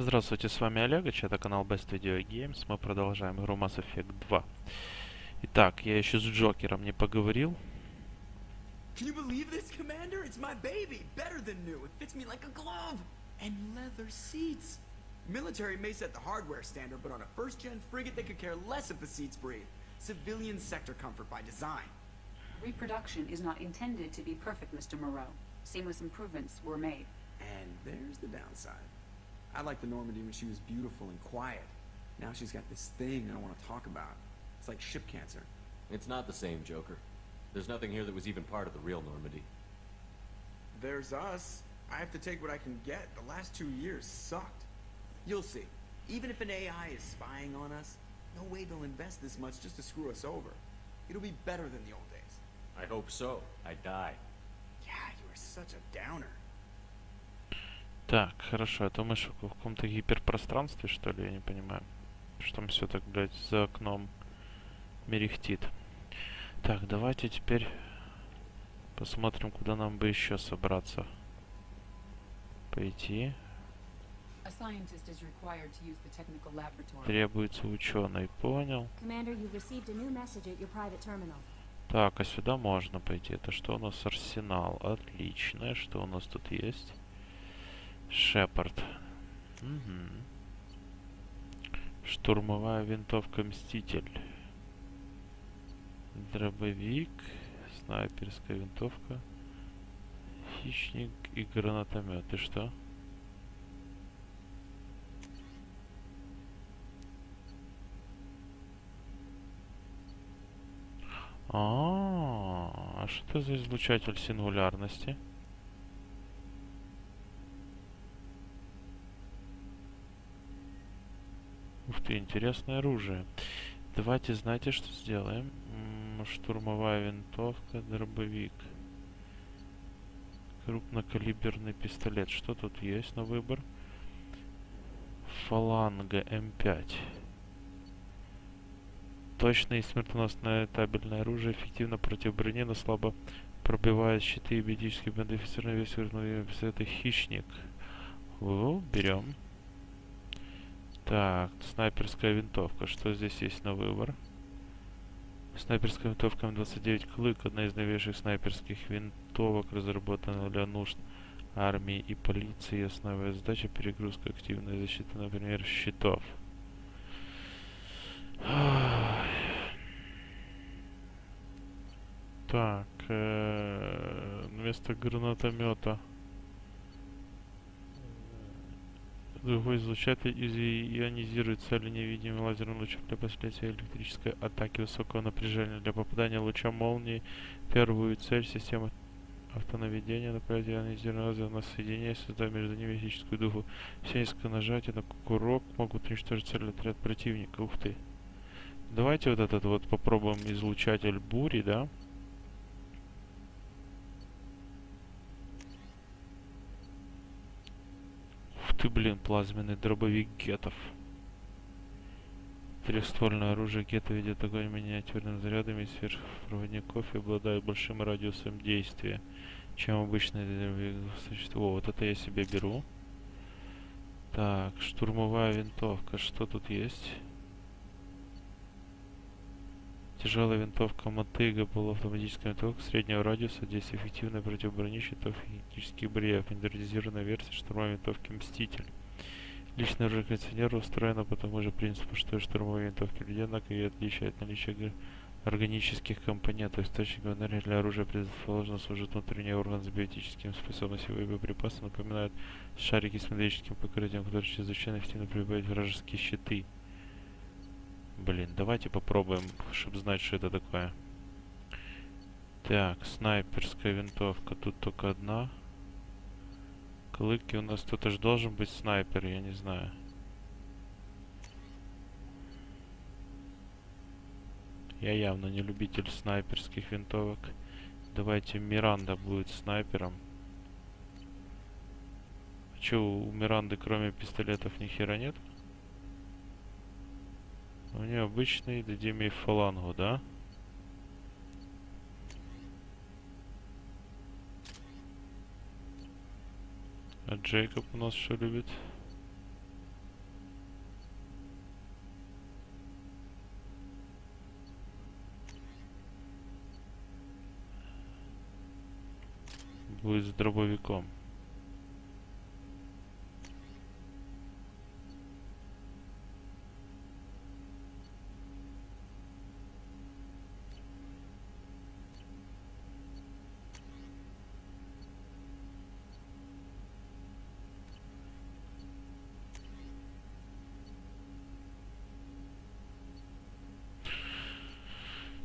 Здравствуйте, с вами Олегович, это канал Best Video Games. Мы продолжаем игру Mass Effect 2. Итак, я еще с Джокером не поговорил. Can you believe this, Commander? It's my baby. Better than new. It fits me like a glove. And leather seats. Military may set the hardware standard, but on a first-gen frigate, they could care less if the seats breathe. Civilian sector comfort by design. Reproduction is not intended to be perfect, Mr. Moreau. Seamless improvements were made. And there's the downside. I liked the Normandy when she was beautiful and quiet. Now she's got this thing I don't want to talk about. It's like ship cancer. It's not the same, Joker. There's nothing here that was even part of the real Normandy. There's us. I have to take what I can get. The last 2 years sucked. You'll see. Even if an AI is spying on us, no way they'll invest this much just to screw us over. It'll be better than the old days. I hope so. I die. Yeah, you are such a downer. Так, хорошо, это мы в каком-то гиперпространстве, что ли, я не понимаю. Что там все так, блядь, за окном мерехтит. Так, давайте теперь посмотрим, куда нам бы еще собраться. Пойти. Требуется ученый, понял. Так, а сюда можно пойти. Это что у нас? Арсенал. Отлично. Что у нас тут есть? Шепард. Угу. Штурмовая винтовка Мститель. Дробовик. Снайперская винтовка. Хищник и гранатомет. И что? А что это за излучатель сингулярности? Ух ты, интересное оружие. Давайте, знаете, что сделаем? Штурмовая винтовка, дробовик. Крупнокалиберный пистолет. Что тут есть на выбор? Фаланга М5. Точное и смертоносное табельное оружие, эффективно против брони, но слабо пробивает щиты и биотически модифицированный вес это хищник. О, берем. Так, снайперская винтовка. Что здесь есть на выбор? Снайперская винтовка М29 Клык. Одна из новейших снайперских винтовок, разработана для нужд армии и полиции. Основная задача — перегрузка, активная защита, например, щитов. Так, вместо гранатомета другой излучатель ионизирует цели невидимым лазерным лучом для последствия электрической атаки высокого напряжения. Для попадания луча молнии первую цель системы автонаведения направляет ионизированный лазер на соединение, создав между ними физическую дугу. Все несколько нажатий на курок могут уничтожить цель отряд противника. Ух ты. Давайте вот этот вот попробуем излучатель бури, да? Ух ты, блин, плазменный дробовик гетов. Трехствольное оружие гетто ведет огонь миниатюрными зарядами из сверхпроводников и обладает большим радиусом действия, чем обычный дробовик. О, вот это я себе беру. Так, штурмовая винтовка. Что тут есть? Тяжелая винтовка Мотыга, полуавтоматическая винтовка среднего радиуса, действие эффективное против брони, щитов и кинетических барьеров. Стандартизированная версия штурмовой винтовки Мститель. Личное оружие коллекционера устроено по тому же принципу, что и штурмовые винтовки людей, однако и отличие от наличия органических компонентов. Источником энергии для оружия предположено служит внутренний орган с биотическими способностями. Боеприпасы напоминают шарики с металлическим покрытием, которые чрезвычайно эффективно пробивают вражеские щиты. Блин, давайте попробуем, чтобы знать, что это такое. Так, снайперская винтовка. Тут только одна. Клыки у нас кто-то же должен быть снайпер, я не знаю. Я явно не любитель снайперских винтовок. Давайте Миранда будет снайпером. А чё, у Миранды кроме пистолетов ни хера нет? У нее обычный, дадим ей фалангу, да? А Джейкоб у нас что любит? будет с дробовиком.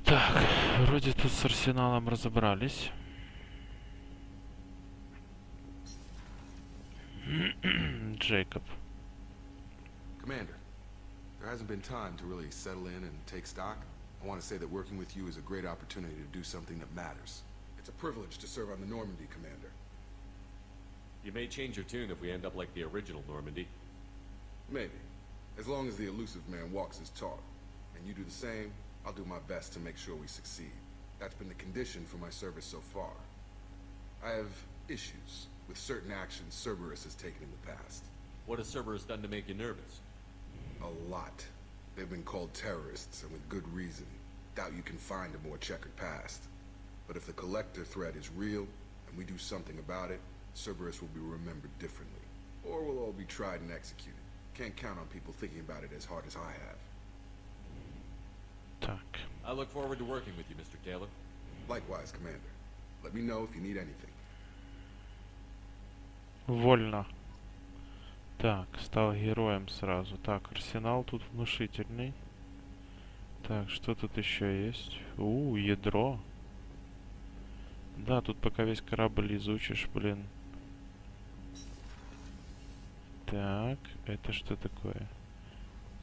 Так, вроде тут с арсеналом разобрались. Джейкоб. Commander, there hasn't been time to really settle in and take stock. I want to say that working with you is a great opportunity to do something that matters. It's a privilege to serve on the Normandy, Commander. You may change your tune if we end up like the original Normandy. Maybe. As long as the elusive man walks his talk. And you do the same, I'll do my best to make sure we succeed. That's been the condition for my service so far. I have issues with certain actions Cerberus has taken in the past. What has Cerberus done to make you nervous? A lot. They've been called terrorists, and with good reason. Doubt you can find a more checkered past. But if the collector threat is real, and we do something about it, Cerberus will be remembered differently. Or we'll all be tried and executed. Can't count on people thinking about it as hard as I have. Так. I look forward to working with you, Mr. Taylor. Likewise, Commander. Let me know if you need anything. Вольно. Так, стал героем сразу. Так, арсенал тут внушительный. Так, что тут еще есть? Ядро. Да, тут пока весь корабль изучишь, блин. Так, это что такое?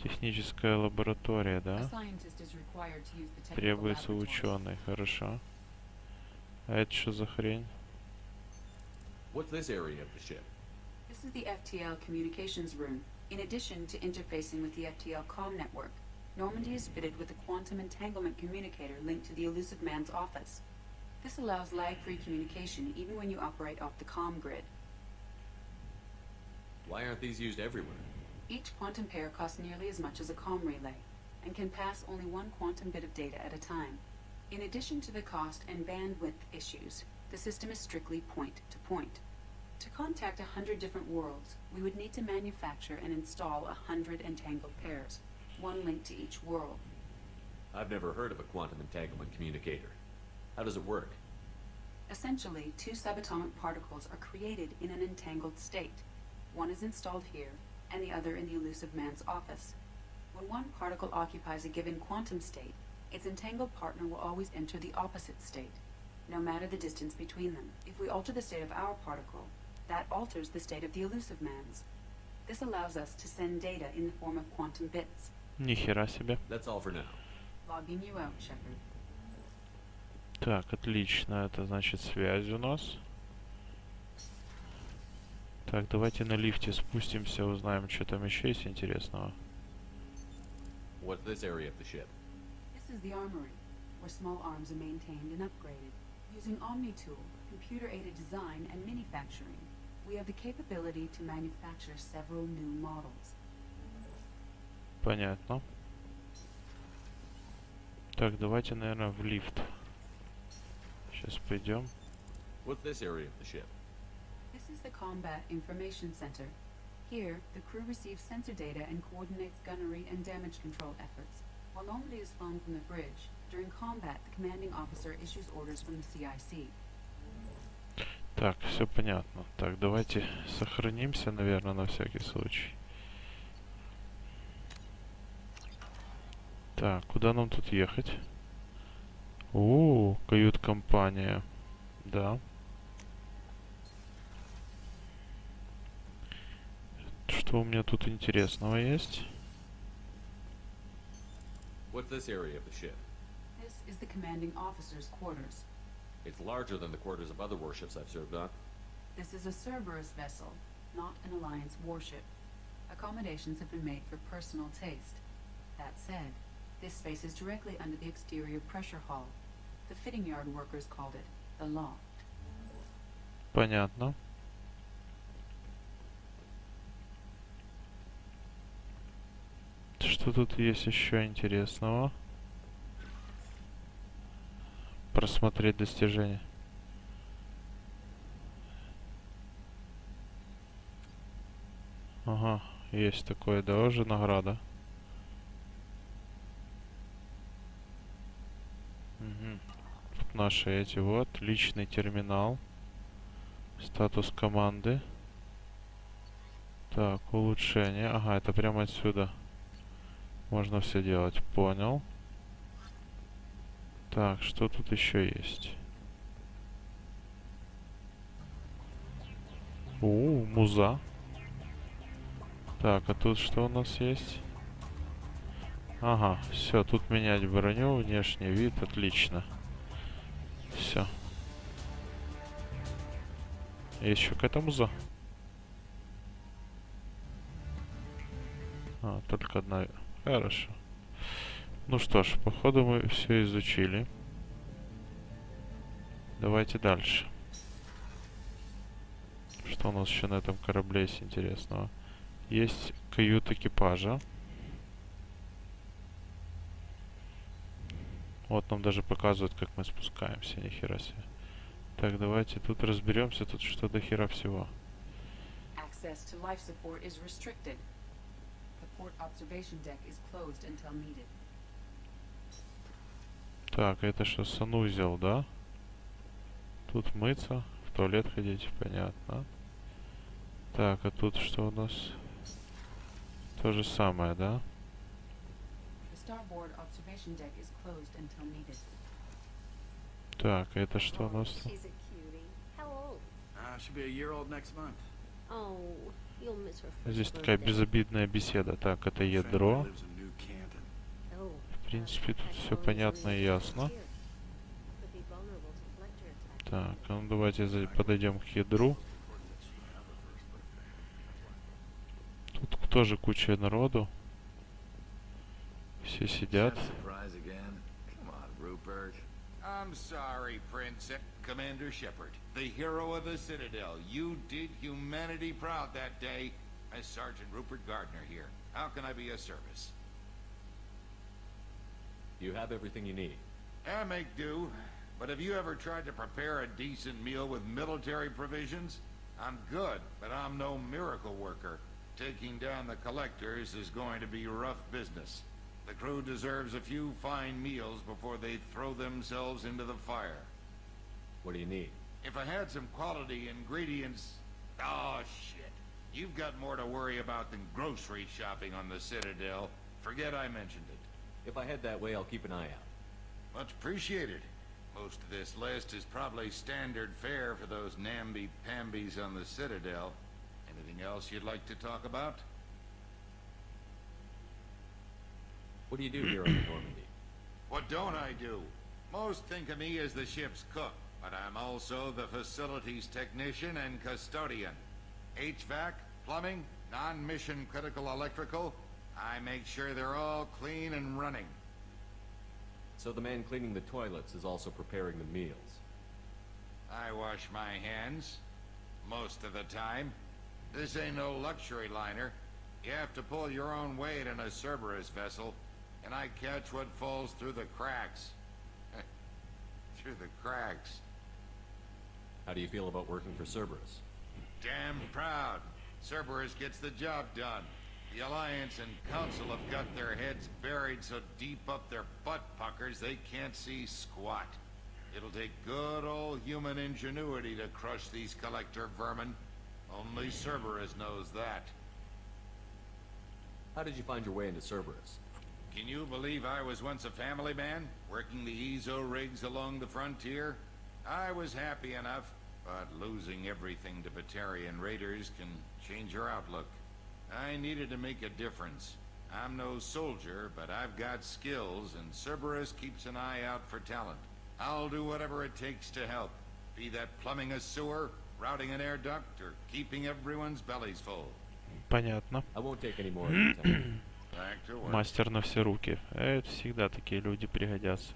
Техническая лаборатория, да? Требуется ученый, хорошо. А это что за хрень? What's this area of the ship? This is the FTL communications room. In addition to interfacing with the FTL comm network, Normandy is fitted with a quantum entanglement communicator linked to the elusive man's office. This allows lag-free communication even when you operate off the comm grid. Why aren't these used everywhere? Each quantum pair costs nearly as much as a comm relay, and can pass only one quantum bit of data at a time. In addition to the cost and bandwidth issues, the system is strictly point-to-point. To contact 100 different worlds, we would need to manufacture and install 100 entangled pairs, one linked to each world. I've never heard of a quantum entanglement communicator. How does it work? Essentially, two subatomic particles are created in an entangled state. One is installed here, and the other in the elusive man's office. When one particle occupies a given quantum state, its entangled partner will always enter the opposite state, no matter the distance between them. If we alter the state of our particle, that alters the state of the elusive man's. This allows us to send data in the form of quantum bits. Нихера себе. That's all for now. Logging you out, Shepard. Так, отлично. Это значит связь у нас. Так, давайте на лифте спустимся, узнаем, что там еще есть интересного. What's this area of the ship? This is the armory, where small arms are maintained and upgraded. Using Omni-Tool, computer-aided design, and manufacturing, we have the capability to manufacture several new models. Понятно. Так, давайте, наверное, в лифт. Сейчас пойдем. What's this area of the ship? This is the Combat Information Center. Here, the crew receives sensor data and coordinates gunnery and damage control efforts. While Normandy is flown from the bridge, during combat, the commanding officer issues orders from the CIC. Так, все понятно. Так, давайте сохранимся, наверное, на всякий случай. Так, куда нам тут ехать? Кают-компания. Да. Что у меня тут интересного есть? What's this area of the ship? This is the commanding officer's quarters. It's larger than the quarters of other warships I've served on. This is a Cerberus vessel, not an Alliance warship. Accommodations have been made for personal taste. That said, this space is directly under the exterior pressure hull. The fitting yard workers called it the loft. Понятно. Что тут есть еще интересного? Просмотреть достижения. Ага, есть такое, да, уже награда. Угу. Тут наши эти вот, личный терминал. Статус команды. Так, улучшение. Ага, это прямо отсюда. Можно все делать. Понял. Так, что тут еще есть? Муза. Так, а тут что у нас есть? Ага, все, тут менять броню, внешний вид, отлично. Все. Есть еще какая-то муза? Только одна. Хорошо. Ну что ж, походу мы все изучили. Давайте дальше. Что у нас еще на этом корабле есть интересного? Есть кают экипажа. Вот нам даже показывают, как мы спускаемся. Нихера себе. Так, давайте тут разберемся. Тут что до хера всего. Так, это что, санузел, да? Тут мыться, в туалет ходить, понятно. Так, а тут что у нас? То же самое, да? Так, это что у нас? Здесь такая безобидная беседа. Так, это ядро. В принципе, тут все понятно и ясно. Так, ну давайте подойдем к ядру. Тут тоже куча народу. Все сидят. I'm sorry, Prince. Commander Shepard, the hero of the Citadel. You did humanity proud that day. As Sergeant Rupert Gardner here. How can I be of service? You have everything you need. I make do. But have you ever tried to prepare a decent meal with military provisions? I'm good, but I'm no miracle worker. Taking down the collectors is going to be rough business. The crew deserves a few fine meals before they throw themselves into the fire. What do you need? If I had some quality ingredients... Oh, shit. You've got more to worry about than grocery shopping on the Citadel. Forget I mentioned it. If I head that way, I'll keep an eye out. Much appreciated. Most of this list is probably standard fare for those namby-pambies on the Citadel. Anything else you'd like to talk about? What do you do here on the Normandy? What don't I do? Most think of me as the ship's cook, but I'm also the facilities technician and custodian. HVAC, plumbing, non-mission critical electrical. I make sure they're all clean and running. So the man cleaning the toilets is also preparing the meals. I wash my hands. Most of the time. This ain't no luxury liner. You have to pull your own weight in a Cerberus vessel, and I catch what falls through the cracks. Through the cracks. How do you feel about working for Cerberus? Damn proud. Cerberus gets the job done. The Alliance and Council have got their heads buried so deep up their butt puckers they can't see squat. It'll take good old human ingenuity to crush these collector vermin. Only Cerberus knows that. How did you find your way into Cerberus? Can you believe I was once a family man, working the EZO rigs along the frontier? I was happy enough, but losing everything to Batarian raiders can change your outlook. I needed to make a difference. I'm no soldier, but I've got skills, and Cerberus keeps an eye out for talent. I'll do whatever it takes to help, be that plumbing a sewer, routing an air duct, or keeping everyone's bellies full. Понятно. I won't take any more of your time. Back to work. Мастер на все руки. Это всегда такие люди пригодятся.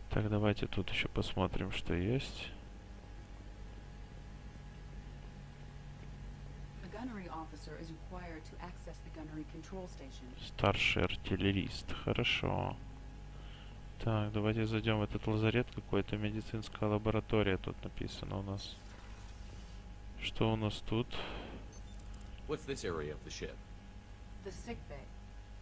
Так, давайте тут еще посмотрим, что есть. Старший артиллерист. Хорошо. Так, давайте зайдем в этот лазарет какой-то. Медицинская лаборатория тут написано у нас. Что у нас тут? What's this area of the ship? The sick bay.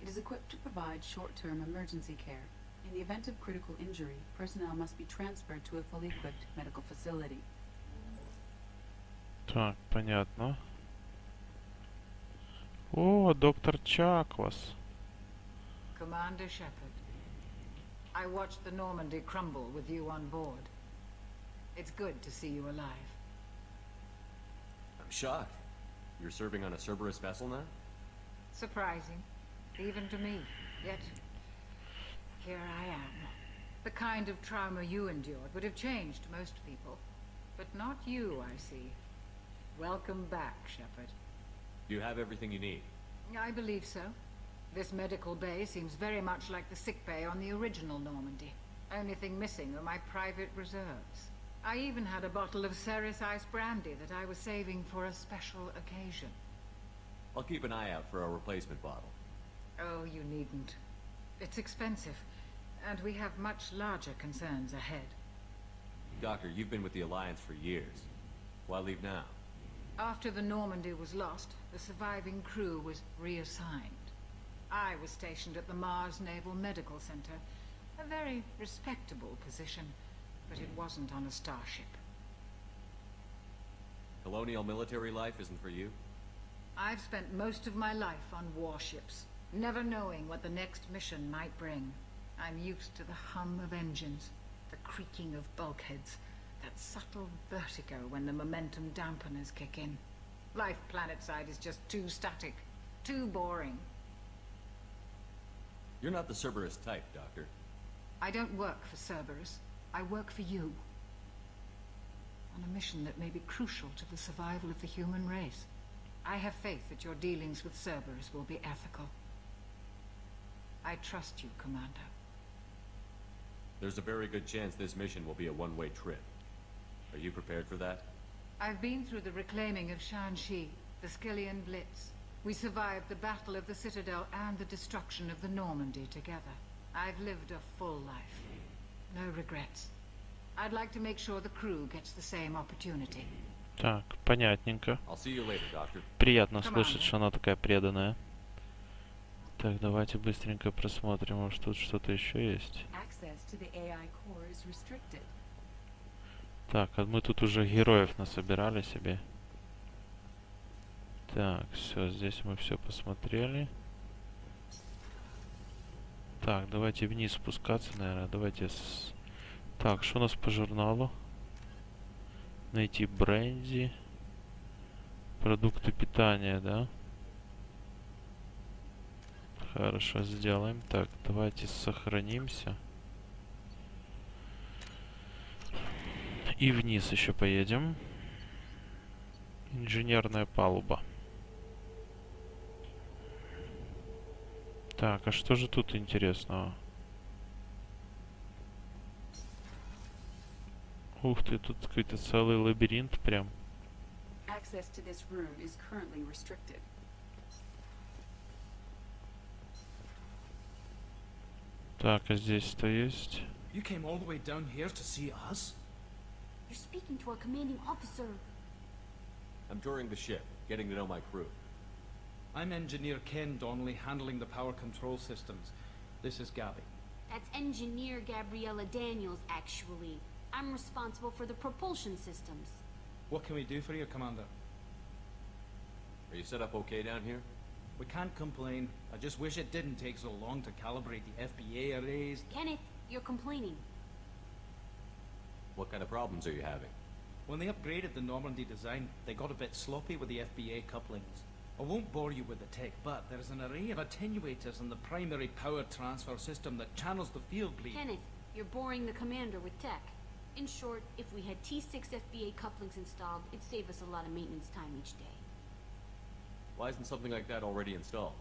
It is equipped to provide short-term emergency care. In the event of critical injury, personnel must be transferred to a fully equipped medical facility. Так, понятно. О, доктор Чаквас. Commander Shepard, I watched the Normandy crumble with you on board. It's good to see you alive. I'm shocked. You're serving on a Cerberus vessel now? Surprising, even to me. Yet, here I am. The kind of trauma you endured would have changed most people. But not you, I see. Welcome back, Shepard. Do you have everything you need? I believe so. This medical bay seems very much like the sick bay on the original Normandy. Only thing missing are my private reserves. I even had a bottle of Ceres Ice brandy that I was saving for a special occasion. I'll keep an eye out for a replacement bottle. Oh, you needn't. It's expensive, and we have much larger concerns ahead. Doctor, you've been with the Alliance for years. Why leave now? After the Normandy was lost, the surviving crew was reassigned. I was stationed at the Mars Naval Medical Center, a very respectable position, but it wasn't on a starship. Colonial military life isn't for you? I've spent most of my life on warships, never knowing what the next mission might bring. I'm used to the hum of engines, the creaking of bulkheads, that subtle vertigo when the momentum dampeners kick in. Life planetside is just too static, too boring. You're not the Cerberus type, Doctor. I don't work for Cerberus. I work for you. On a mission that may be crucial to the survival of the human race. I have faith that your dealings with Cerberus will be ethical. I trust you, Commander. There's a very good chance this mission will be a one-way trip. Are you prepared for that? I've been through the reclaiming of Shanxi, the Skillian Blitz. We survived the Battle of the Citadel and the destruction of the Normandy together. I've lived a full life. No regrets. I'd like to make sure the crew gets the same opportunity. Так, понятненько. I'll see you later, Doctor. Приятно слышать, что она такая преданная. Так, давайте быстренько просмотрим, может тут что-то еще есть. Так, а мы тут уже героев насобирали себе. Так, все, здесь мы все посмотрели. Так, давайте вниз спускаться, наверное. Давайте с... Так, что у нас по журналу? Найти бренди. Продукты питания, да? Хорошо, сделаем. Так, давайте сохранимся. И вниз еще поедем. Инженерная палуба. Так, а что же тут интересного? Ух ты, тут какой-то целый лабиринт прям. Так, а здесь-то есть? You came all the way down here to see us? You're speaking to our commanding officer. I'm touring the ship, getting to know my crew. I'm Engineer Ken Donnelly, handling the power control systems. This is Gabby. That's Engineer Gabriella Daniels, actually. I'm responsible for the propulsion systems. What can we do for you, Commander? Are you set up okay down here? We can't complain. I just wish it didn't take so long to calibrate the FBA arrays. Kenneth, you're complaining. What kind of problems are you having? When they upgraded the Normandy design, they got a bit sloppy with the FBA couplings. I won't bore you with the tech, but there is an array of attenuators in the primary power transfer system that channels the field bleed. Kenneth, you're boring the commander with tech. In short, if we had T6 FBA couplings installed, it'd save us a lot of maintenance time each day. Why isn't something like that already installed?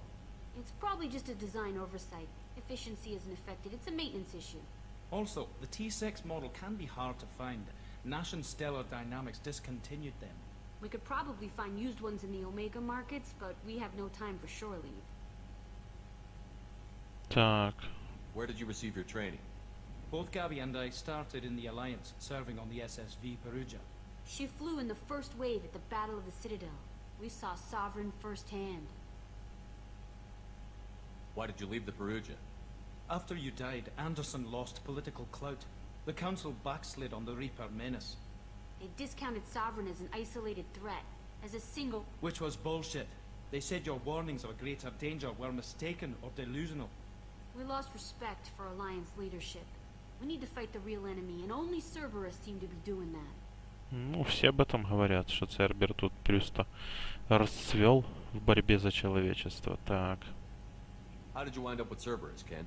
It's probably just a design oversight. Efficiency isn't affected. It's a maintenance issue. Also, the T6 model can be hard to find. Nash and Stellar Dynamics discontinued them. We could probably find used ones in the Omega markets, but we have no time for shore leave. Так. Where did you receive your training? Both Gabby and I started in the Alliance, serving on the SSV Perugia. She flew in the first wave at the Battle of the Citadel. We saw Sovereign firsthand. Why did you leave the Perugia? After you died, Anderson lost political clout. The Council backslid on the Reaper menace. They discounted Sovereign as an isolated threat, as a single... Which was bullshit. They said your warnings of a greater danger were mistaken or delusional. We lost respect for Alliance leadership. We need to fight the real enemy, and only Cerberus seem to be doing that. Ну, все об этом говорят, что Цербер тут просто расцвел в борьбе за человечество. Так. How did you wind up with Cerberus, Ken?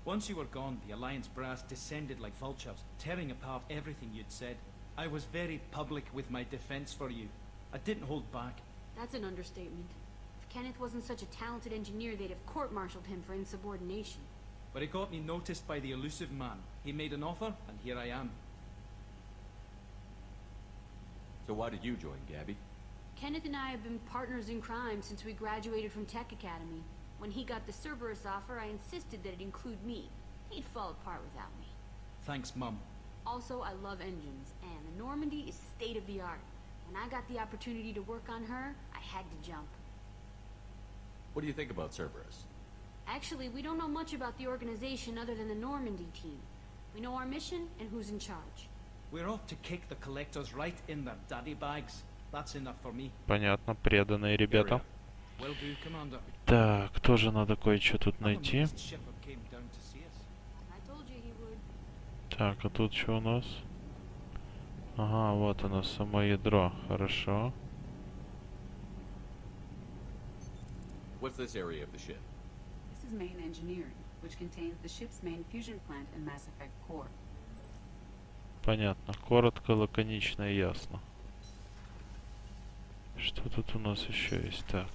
Once you were gone, the Alliance brass descended like vultures, tearing apart everything you'd said. I was very public with my defense for you. I didn't hold back. That's an understatement. If Kenneth wasn't such a talented engineer, they'd have court-martialed him for insubordination. But he got me noticed by the elusive man. He made an offer, and here I am. So why did you join, Gabby? Kenneth and I have been partners in crime since we graduated from Tech Academy. When he got the Cerberus offer, I insisted that it include me. He'd fall apart without me. Thanks, Mum. Also, I love engines, and the Normandy is state-of-the-art. When I got the opportunity to work on her, I had to jump. What do you think about Cerberus? Actually, we don't know much about the organization other than the Normandy team. We know our mission and who's in charge. We're off to kick the collectors right in their daddy bags. That's enough for me. Понятно, преданные ребята. Will do, Commander. Так, тоже надо кое-что тут найти. I told you he would. Так, а тут что у нас? Ага, вот оно, само ядро. Хорошо. What's this area of the ship? This is main engineering, which contains the ship's main fusion plant and Mass Effect core. Понятно. Коротко, лаконично и ясно. Что тут у нас еще есть? Так.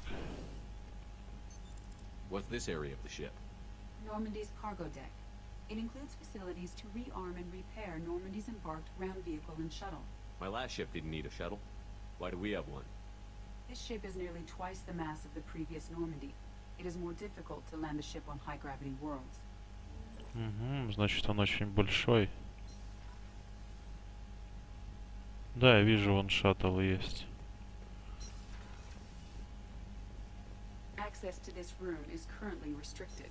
What's this area of the ship? Normandy's cargo deck. It includes facilities to rearm and repair Normandy's embarked ground vehicle and shuttle. My last ship didn't need a shuttle. Why do we have one? This ship is nearly twice the mass of the previous Normandy. It is more difficult to land the ship on high-gravity worlds. Угу, значит, он очень большой. Да, я вижу, вон шаттл есть. Access to this room is currently restricted.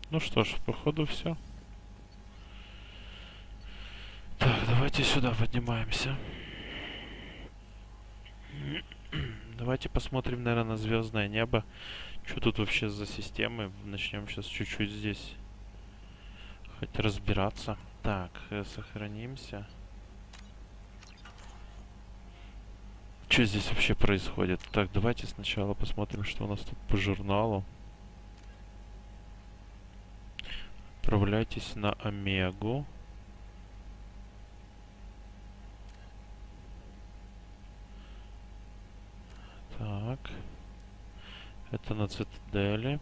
Ну что ж, походу все. Так, давайте сюда поднимаемся. Давайте посмотрим, наверное, на звездное небо. Что тут вообще за системы? Начнем сейчас чуть-чуть здесь хоть разбираться. Так, сохранимся. Что здесь вообще происходит? Так, давайте сначала посмотрим, что у нас тут по журналу. Отправляйтесь на Омегу. Так. Это на Цитадели.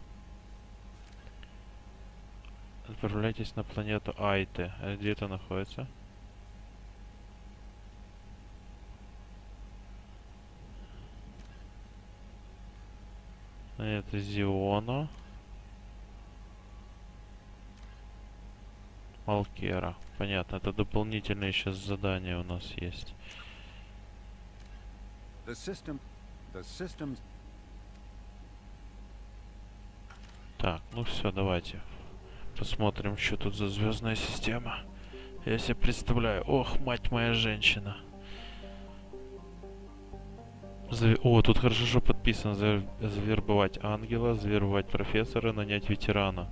Отправляйтесь на планету Айте. А где это находится? Это Зиона. Алкера. Понятно, это дополнительные сейчас задания у нас есть. Так, ну все, давайте посмотрим, что тут за звездная система. Я себе представляю. Ох, мать моя женщина. О, тут хорошо, что подписано. Завербовать ангела, завербовать профессора, нанять ветерана.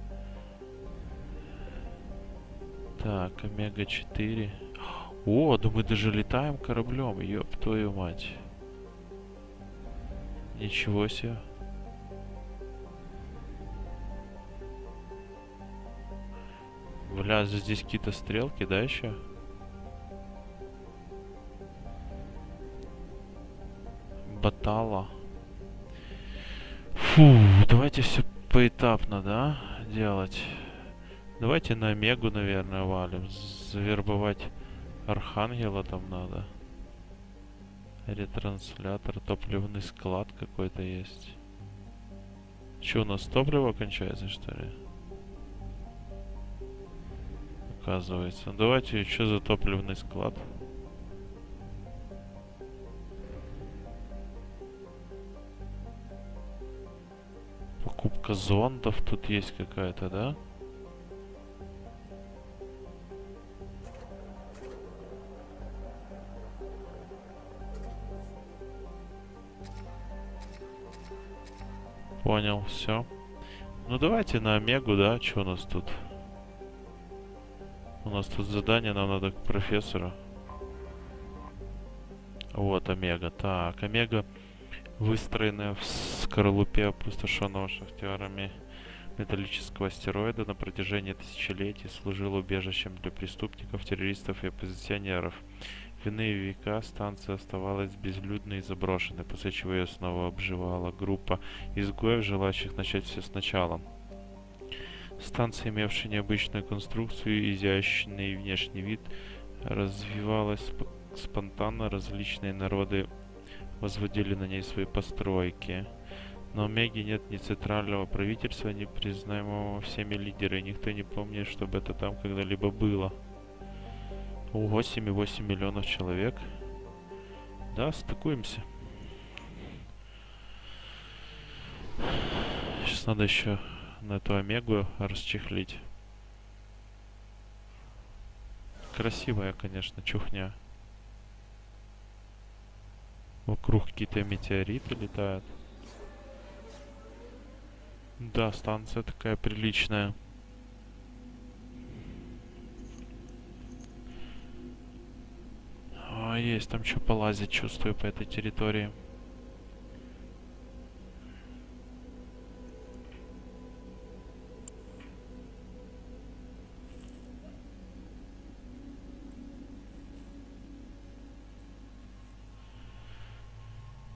Так, Омега 4. О, да мы даже летаем кораблем. Ёб твою мать. Ничего себе. Бля, здесь какие-то стрелки, да, еще? Батала. Фу, давайте все поэтапно, да, делать. Давайте на Омегу, наверное, валим. Завербовать Архангела там надо. Ретранслятор, топливный склад какой-то есть. Че, у нас топливо кончается, что ли? оказывается. Давайте, что за топливный склад? Покупка зондов тут есть какая-то, да? Понял, все. Ну давайте на Омегу, да? Что у нас тут? У нас тут задание, нам надо к профессору. Вот Омега. Так, Омега, выстроенная в скорлупе опустошенного шахтерами металлического астероида, на протяжении тысячелетий служила убежищем для преступников, террористов и оппозиционеров. В иные века станция оставалась безлюдной и заброшенной, после чего ее снова обживала группа изгоев, желающих начать все сначала. Станция, имевшая необычную конструкцию и изящный внешний вид, развивалась спонтанно, различные народы возводили на ней свои постройки. На Омеге нет ни центрального правительства, ни признаемого всеми лидера, и никто не помнит, чтобы это там когда-либо было. Ого, 7,8 миллионов человек. Да, стыкуемся. Сейчас надо еще на эту Омегу расчехлить. Красивая, конечно, чухня. Вокруг какие-то метеориты летают. Да, станция такая приличная. Есть там что полазить, чувствую, по этой территории.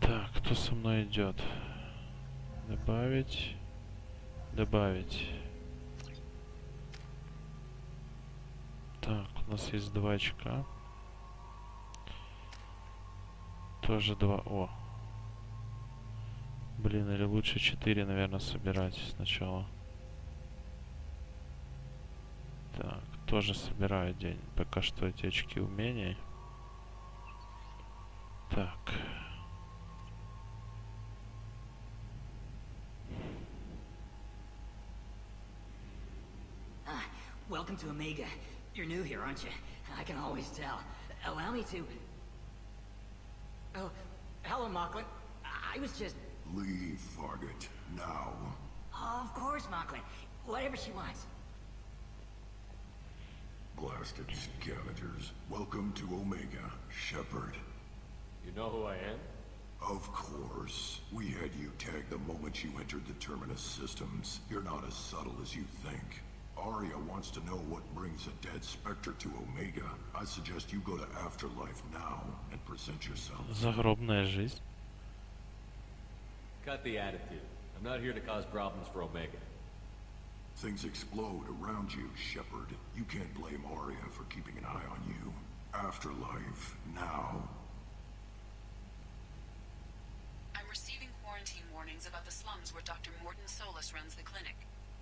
Так, кто со мной идет? Добавить. Добавить. Так, у нас есть 2 очка. Тоже 2. О. Блин, или лучше 4, наверное, собирать сначала. Так, тоже собираю день. Пока что эти очки умений. Так. Welcome to Omega. You're new here, aren't you? I can always tell. Allow me to... Oh, hello, Mocklin. I was just... Leave, Fargate. Now. Oh, of course, Mocklin. Whatever she wants. Blasted scavengers. Welcome to Omega, Shepard. You know who I am? Of course. We had you tagged the moment you entered the Terminus systems. You're not as subtle as you think. Arya wants to know what brings a dead Spectre to Omega. I suggest you go to Afterlife now and present yourself. Загробная жизнь. Cut the attitude. I'm not here to cause problems for Omega. Things explode around you, Shepard. You can't blame Arya for keeping an eye on you. Afterlife now. I'm receiving quarantine warnings about the slums where Dr. Morton Solus runs the clinic.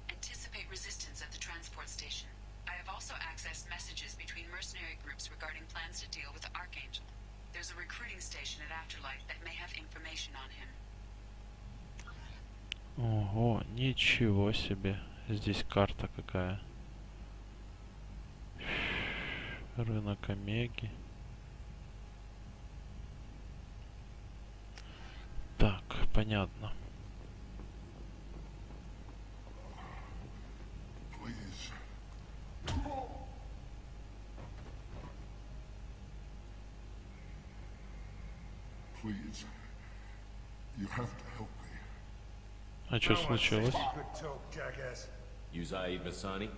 Anticipate resistance at the transport station. I have also accessed messages between mercenary groups regarding plans to deal with the Archangel. There's a recruiting station at Afterlife that may have information on him. Ого, ничего себе. Здесь карта какая. Рынок Омеги. Так, понятно. Please. You have to help me. А что случилось? Uzaid Masani?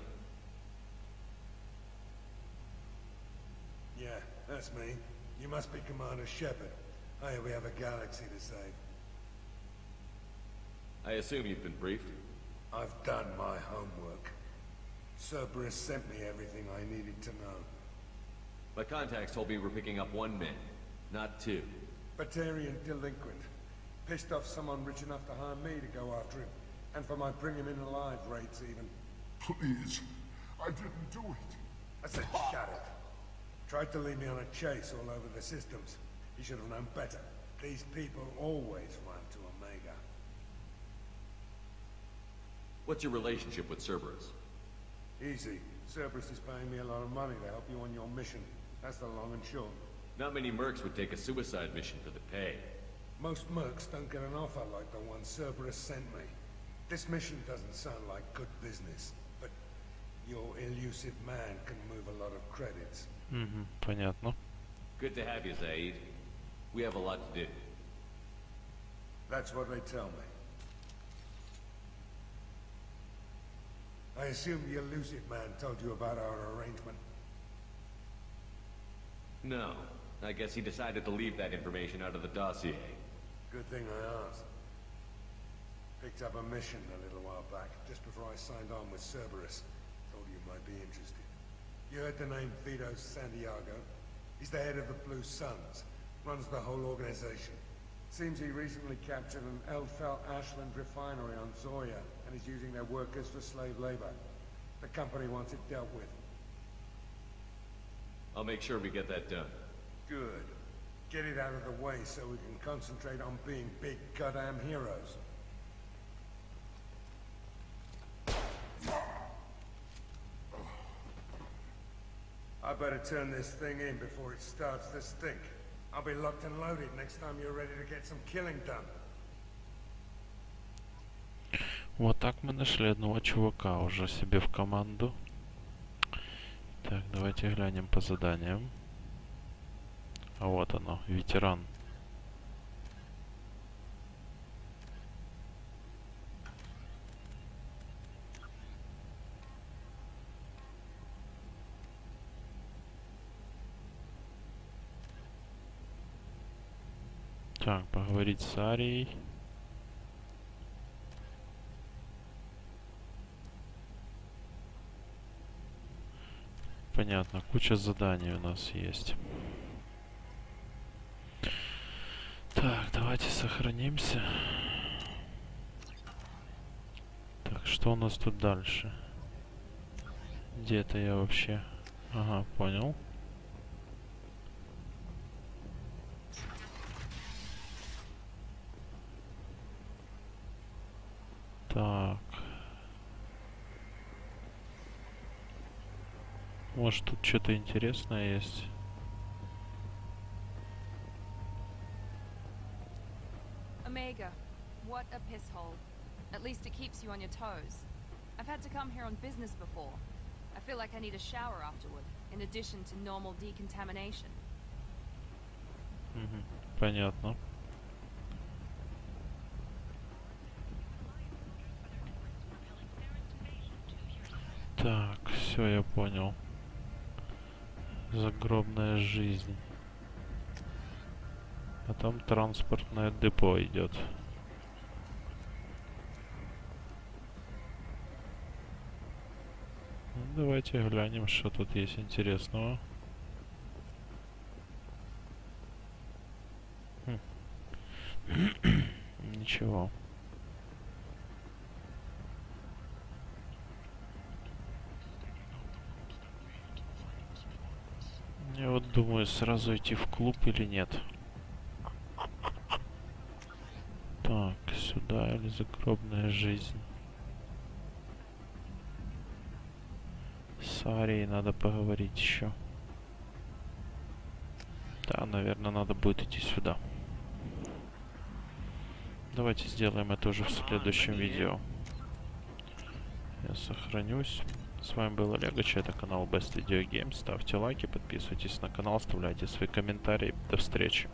Yeah, that's me. You must be Commander Shepard. Hey, we have a galaxy to save. I assume you've been briefed? I've done my homework. Cerberus sent me everything I needed to know. My contacts told me we're picking up 1 man, not 2. Batarian delinquent. Pissed off someone rich enough to hire me to go after him. And for my bring him in alive rates even. Please. I didn't do it. I said shut it. Tried to lead me on a chase all over the systems. He should have known better. These people always run to Omega. What's your relationship with Cerberus? Easy. Cerberus is paying me a lot of money to help you on your mission. That's the long and short. Not many mercs would take a suicide mission for the pay. Most mercs don't get an offer like the one Cerberus sent me. This mission doesn't sound like good business, but your elusive man can move a lot of credits. Понятно. Good to have you, Zaid. We have a lot to do. That's what they tell me. I assume the elusive man told you about our arrangement. No. I guess he decided to leave that information out of the dossier. Good thing I asked. Picked up a mission a little while back, just before I signed on with Cerberus. Thought you might be interested. You heard the name Vito Santiago? He's the head of the Blue Suns. Runs the whole organization. Seems he recently captured an Eldfell Ashland refinery on Zoya, and is using their workers for slave labor. The company wants it dealt with. I'll make sure we get that done. Good. Get it out of the way so we can concentrate on being big goddamn heroes. I better turn this thing in before it starts to stink. I'll be locked and loaded next time you're ready to get some killing done. Вот так мы нашли одного чувака уже себе в команду. Так, давайте глянем по заданиям. А вот оно, ветеран. Так, поговорить с Арией. Понятно, куча заданий у нас есть. Так, давайте сохранимся. Так, что у нас тут дальше? Где это я вообще? Ага, понял. Так. Может, тут что-то интересное есть? Omega, what a piss hole. At least it keeps you on your toes. I've had to come here on business before. I feel like I need a shower afterward, in addition to normal decontamination. Понятно. Так, все, я понял. Загробная жизнь. Потом транспортное депо идет. Ну, давайте глянем, что тут есть интересного. Ничего. Я вот думаю, сразу идти в клуб или нет. Так, сюда или загробная жизнь. С Арией надо поговорить еще. Да, наверное, надо будет идти сюда. Давайте сделаем это уже в следующем видео. Я сохранюсь. С вами был Олег, это канал Best Video Games. Ставьте лайки, подписывайтесь на канал, оставляйте свои комментарии. До встречи.